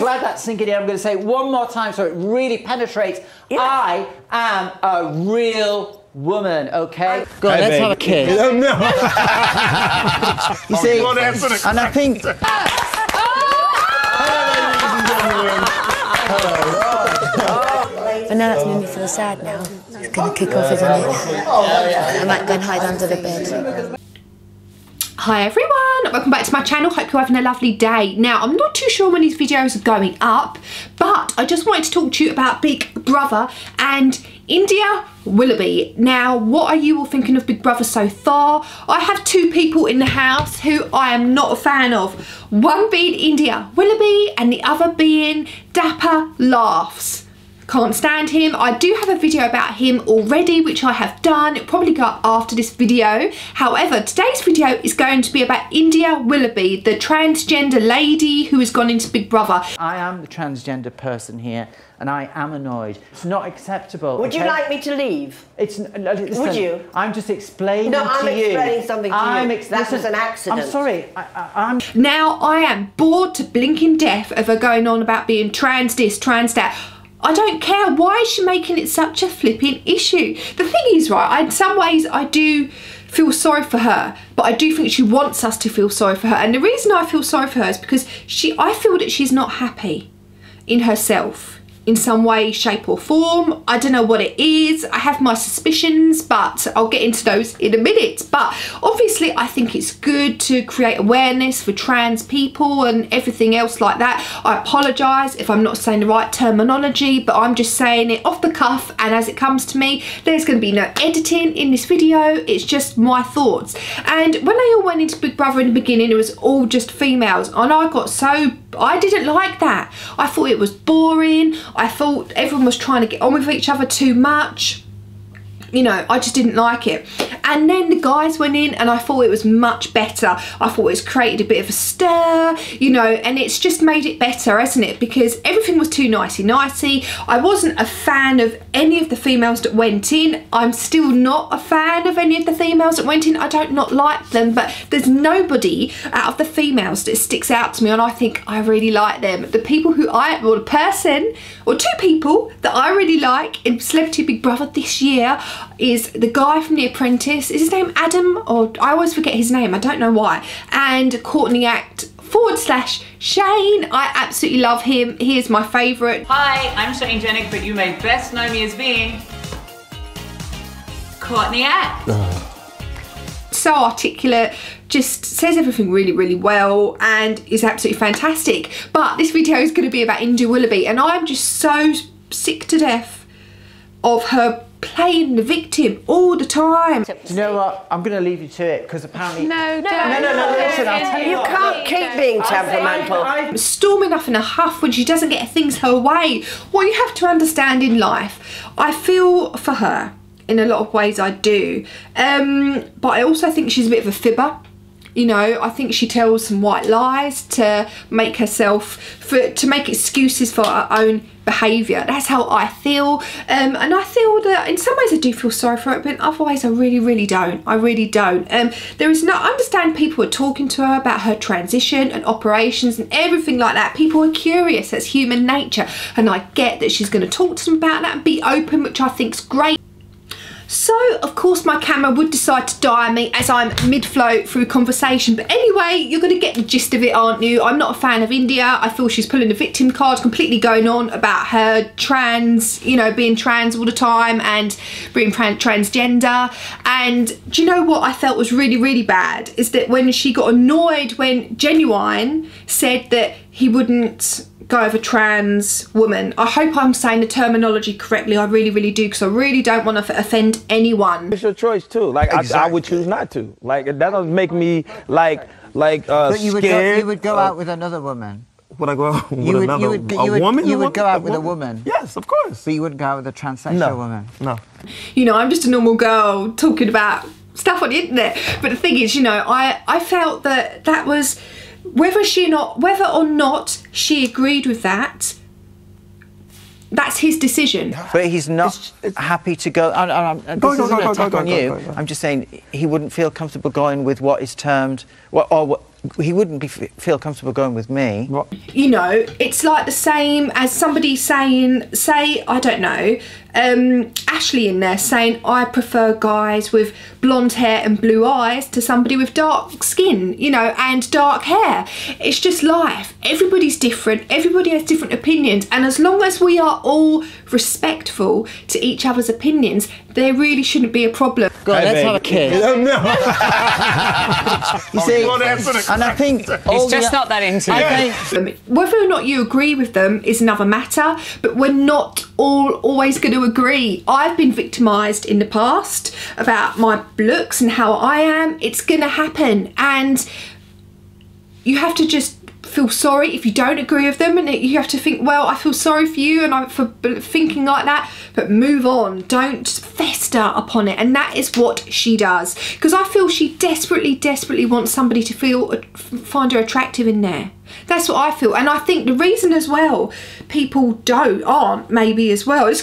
glad that's sinking in. I'm going to say it one more time so it really penetrates. Yeah. I am a real woman, okay? Go on, let's have a kiss. No. You see, and I think... But now that's made me feel sad now. It's going to kick off, isn't it? I might go and hide under the bed. Hi everyone, welcome back to my channel. Hope you're having a lovely day. Now, I'm not too sure when these videos are going up, but I just wanted to talk to you about Big Brother and India Willoughby. Now, what are you all thinking of Big Brother so far? I have two people in the house who I am not a fan of. One being India Willoughby and the other being Dapper Laughs. Can't stand him. I do have a video about him already, which I have done. It'll probably go up after this video. However, today's video is going to be about India Willoughby, the transgender lady who has gone into Big Brother. I am the transgender person here, and I am annoyed. It's not acceptable. Would you like me to leave? Listen, would you? I'm just explaining to you. No, I'm explaining something to you. That was an accident. I'm sorry. Now, I am bored to blinking death of her going on about being trans this, trans that. I don't care. Why is she making it such a flipping issue? The thing is, right, in some ways I do feel sorry for her, but I do think she wants us to feel sorry for her. And the reason I feel sorry for her is because I feel that she's not happy in herself in some way, shape or form. I don't know what it is. I have my suspicions, but I'll get into those in a minute. But obviously I think it's good to create awareness for trans people and everything else like that. I apologise if I'm not saying the right terminology, but I'm just saying it off the cuff and as it comes to me. There's going to be no editing in this video. It's just my thoughts. And when they all went into Big Brother in the beginning, it was all just females, and I didn't like that. I thought it was boring. I thought everyone was trying to get on with each other too much. You know, I just didn't like it. And then the guys went in and I thought it was much better. I thought it's created a bit of a stir, you know, and it's just made it better, hasn't it? Because everything was too nicey-nicey. I wasn't a fan of any of the females that went in. I'm still not a fan of any of the females that went in. I don't not like them, but there's nobody out of the females that sticks out to me, and I think I really like them. The people who or the person, or two people that I really like in Celebrity Big Brother this year is the guy from The Apprentice. Is his name Adam? Or I always forget his name, I don't know why. And Courtney Act / Shane. I absolutely love him. He is my favourite. Hi, I'm Shane Jennick, but you may best know me as being Courtney Act. So articulate, just says everything really, really well and is absolutely fantastic. But this video is going to be about India Willoughby, and I'm just so sick to death of her playing the victim all the time. Do you know what? I'm going to leave you to it because apparently... No, listen, I'll tell you You what. can't keep being temperamental. Storming off in a huff when she doesn't get things her way. What you have to understand in life, I feel for her in a lot of ways, I do. But I also think she's a bit of a fibber. You know, I think she tells some white lies to make herself, to make excuses for her own behaviour. That's how I feel. And I feel that in some ways I do feel sorry for it, but in other ways I really, really don't. I really don't. There is no, I understand people are talking to her about her transition and operations and everything like that. People are curious, that's human nature. And I get that she's going to talk to them about that and be open, which I think's great. So, of course, my camera would decide to die on me as I'm mid-flow through conversation. But anyway, you're going to get the gist of it, aren't you? I'm not a fan of India. I feel she's pulling the victim card, completely going on about her trans, you know, being trans all the time and being transgender. And do you know what I felt was really, really bad? Is that when she got annoyed when Genuine said that he wouldn't go over trans woman. I hope I'm saying the terminology correctly. I really, really do, because I really don't want to offend anyone. It's your choice too. Like exactly. I would choose not to. Like that doesn't make me but you scared. You would go out with another woman. Would I go out with a woman? You would go out with a woman. Yes, of course. But you wouldn't go out with a transsexual woman. No. You know, I'm just a normal girl talking about stuff on the internet. But the thing is, you know, I felt that was, whether or not she agreed with that, that's his decision. But he's not happy to go. This isn't an attack on you. I'm just saying he wouldn't feel comfortable going with what is termed, he wouldn't feel comfortable going with me. What? You know, it's like the same as somebody saying, say, I don't know, Ashley in there saying, I prefer guys with blonde hair and blue eyes to somebody with dark skin, you know, and dark hair. It's just life. Everybody's different. Everybody has different opinions. And as long as we are all respectful to each other's opinions, there really shouldn't be a problem. Go on, let's have a kiss. You see, and I think he's just not that into it. Whether or not you agree with them is another matter, but we're not all always going to agree. I've been victimised in the past about my looks and how I am. It's going to happen, and you have to just feel sorry if you don't agree with them, and you have to think, well, I feel sorry for you and for thinking like that, but move on. Don't fester upon it. And that is what she does, because I feel she desperately wants somebody to find her attractive in there. That's what I feel. And I think the reason as well people aren't maybe as well, it's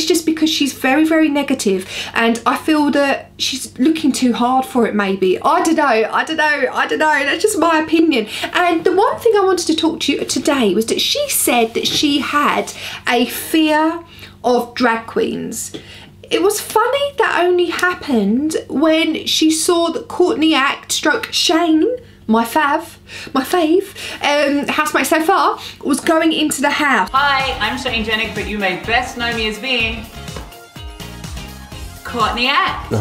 just because she's very negative, and I feel that she's looking too hard for it maybe. I don't know, that's just my opinion. And the one thing I wanted to talk to you today was that she said that she had a fear of drag queens. It was funny that only happened when she saw that Courtney Act / Shane, my fave, housemate so far, was going into the house. Hi, I'm Shane Jennick, but you may best know me as being Courtney Act.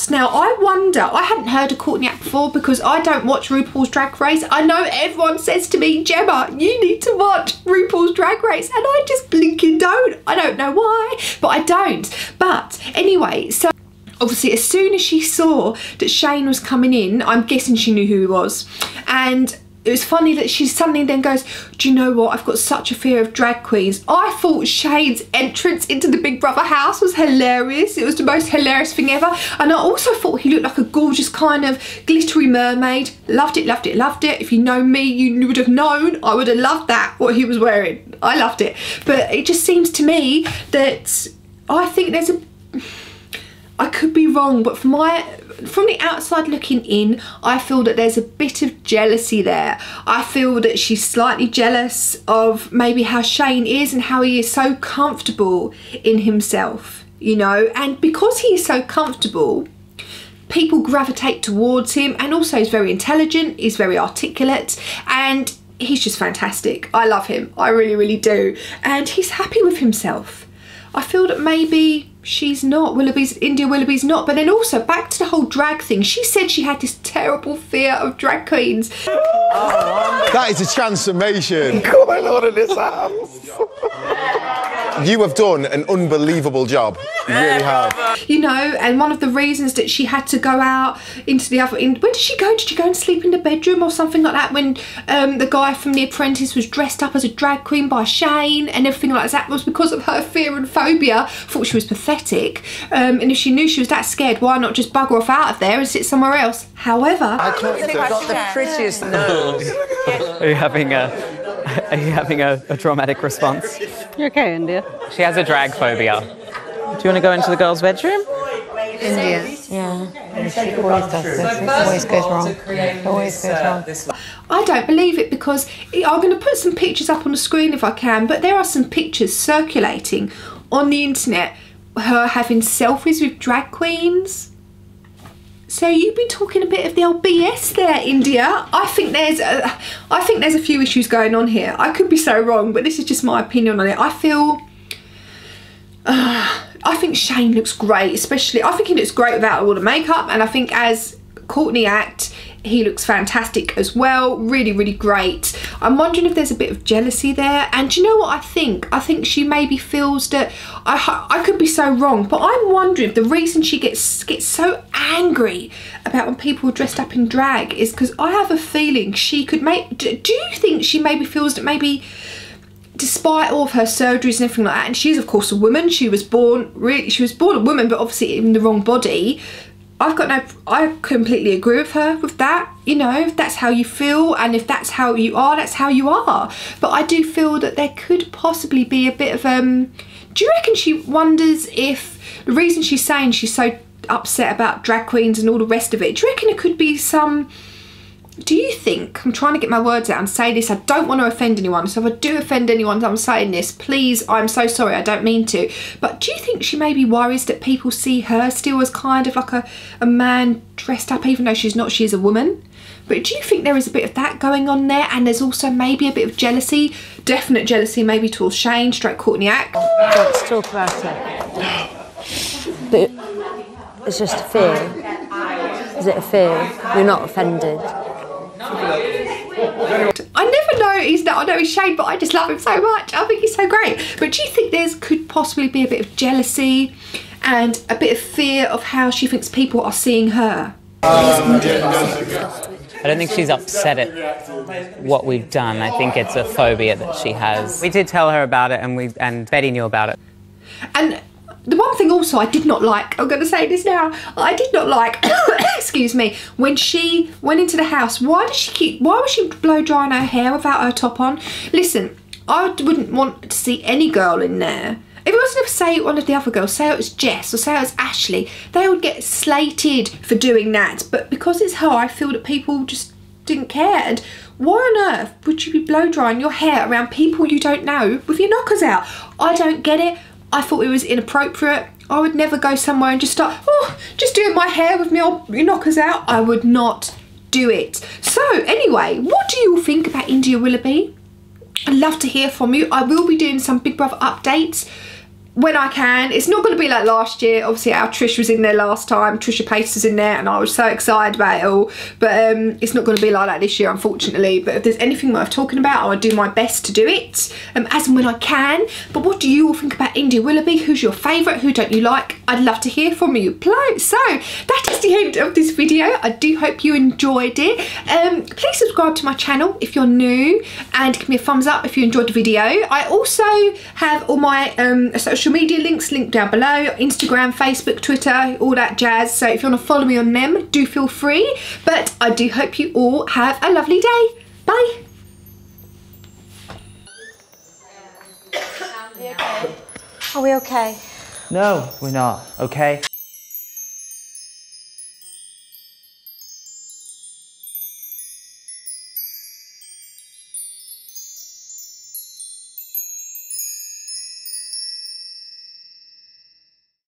Now I wonder, I hadn't heard of Courtney Act before because I don't watch RuPaul's Drag Race. I know everyone says to me, Gemma, you need to watch RuPaul's Drag Race, and I just blinking don't. I don't know why, but I don't. But anyway, so obviously as soon as she saw that Shane was coming in, I'm guessing she knew who he was, and it was funny that she suddenly then goes, do you know what, I've got such a fear of drag queens. I thought Shane's entrance into the Big Brother house was hilarious. It was the most hilarious thing ever. And I also thought he looked like a gorgeous kind of glittery mermaid. Loved it. If you know me, you would have known I would have loved that, what he was wearing. I loved it. But it just seems to me that I think there's I could be wrong, but from the outside looking in, I feel that there's a bit of jealousy there. I feel that she's slightly jealous of maybe how Shane is and how he is so comfortable in himself, you know, and because he is so comfortable, people gravitate towards him, and also he's very intelligent, he's very articulate, and he's just fantastic. I love him, I really do, and he's happy with himself. I feel that maybe she's not, India Willoughby's not. But then also back to the whole drag thing, she said she had this terrible fear of drag queens. That is a transformation. Going on in this house. You have done an unbelievable job. You really have. You know, and one of the reasons that she had to go out into the other... where did she go? Did she go and sleep in the bedroom or something like that when the guy from The Apprentice was dressed up as a drag queen by Shane and everything like that? Was because of her fear and phobia. Thought she was pathetic. And if she knew she was that scared, why not just bugger off out of there and sit somewhere else? However... I've got the prettiest nose. Are you having a traumatic response? You okay, India? She has a drag phobia. Do you want to go into the girls' bedroom? India. Yeah. She always does this. It always goes wrong. It always goes wrong. I don't believe it, because I'm going to put some pictures up on the screen if I can, but there are some pictures circulating on the internet, her having selfies with drag queens. So you've been talking a bit of the old BS there, India. I think there's a few issues going on here. I could be so wrong, but this is just my opinion on it. I think Shane looks great, especially, I think he looks great without all the makeup, and I think as Courtney Act, he looks fantastic as well. Really great. I'm wondering if there's a bit of jealousy there, and do you know what I think? I think she maybe feels that, I could be so wrong, but I'm wondering if the reason she gets so angry about when people are dressed up in drag is because I have a feeling she could do you think she maybe feels that maybe, despite all of her surgeries and everything like that, and she's of course a woman, she was born a woman, but obviously in the wrong body. I completely agree with her with that. You know, if that's how you feel and if that's how you are, that's how you are. But I do feel that there could possibly be a bit of do you reckon she wonders if the reason she's saying she's so upset about drag queens and all the rest of it, do you reckon it could be some do you think, I'm trying to get my words out and say this, I don't want to offend anyone, so if I do offend anyone I'm saying this, please, I'm so sorry, I don't mean to, but do you think she maybe worries that people see her still as kind of like a man dressed up, even though she's not, she is a woman? But do you think there is a bit of that going on there, and there's also maybe a bit of jealousy, definite jealousy maybe towards Shane, straight Courtney Act? Let's talk about it. But it's just a fear. Is it a fear? You're not offended? I never know I know he's Shane, but I just love him so much. I think he's so great. But do you think there's could possibly be a bit of jealousy and a bit of fear of how she thinks people are seeing her? I don't think she's upset at what we've done. I think it's a phobia that she has. We did tell her about it, and Betty knew about it. And the one thing also I did not like, I'm going to say this now, I did not like, excuse me, when she went into the house, why was she blow drying her hair without her top on? Listen, I wouldn't want to see any girl in there. If it wasn't, say one of the other girls, say it was Jess or say it was Ashley, they would get slated for doing that. But because it's her, I feel that people just didn't care. And why on earth would you be blow drying your hair around people you don't know with your knockers out? I don't get it. I thought it was inappropriate. I would never go somewhere and just start, just doing my hair with my knockers out. I would not do it. So anyway, what do you all think about India Willoughby? I'd love to hear from you. I will be doing some Big Brother updates when I can. It's not going to be like last year. Obviously our Trish was in there last time, Trisha Pace was in there, and I was so excited about it all, but it's not going to be like that this year, unfortunately. But if there's anything worth talking about, I'll do my best to do it as and when I can. But what do you all think about India Willoughby? Who's your favourite? Who don't you like? I'd love to hear from you. So that is the end of this video. I do hope you enjoyed it. Please subscribe to my channel if you're new, and give me a thumbs up if you enjoyed the video. I also have all my social media links linked down below: Instagram, Facebook, Twitter, all that jazz. So if you want to follow me on them, do feel free. But I do hope you all have a lovely day. Bye. Are we okay? No, we're not, okay?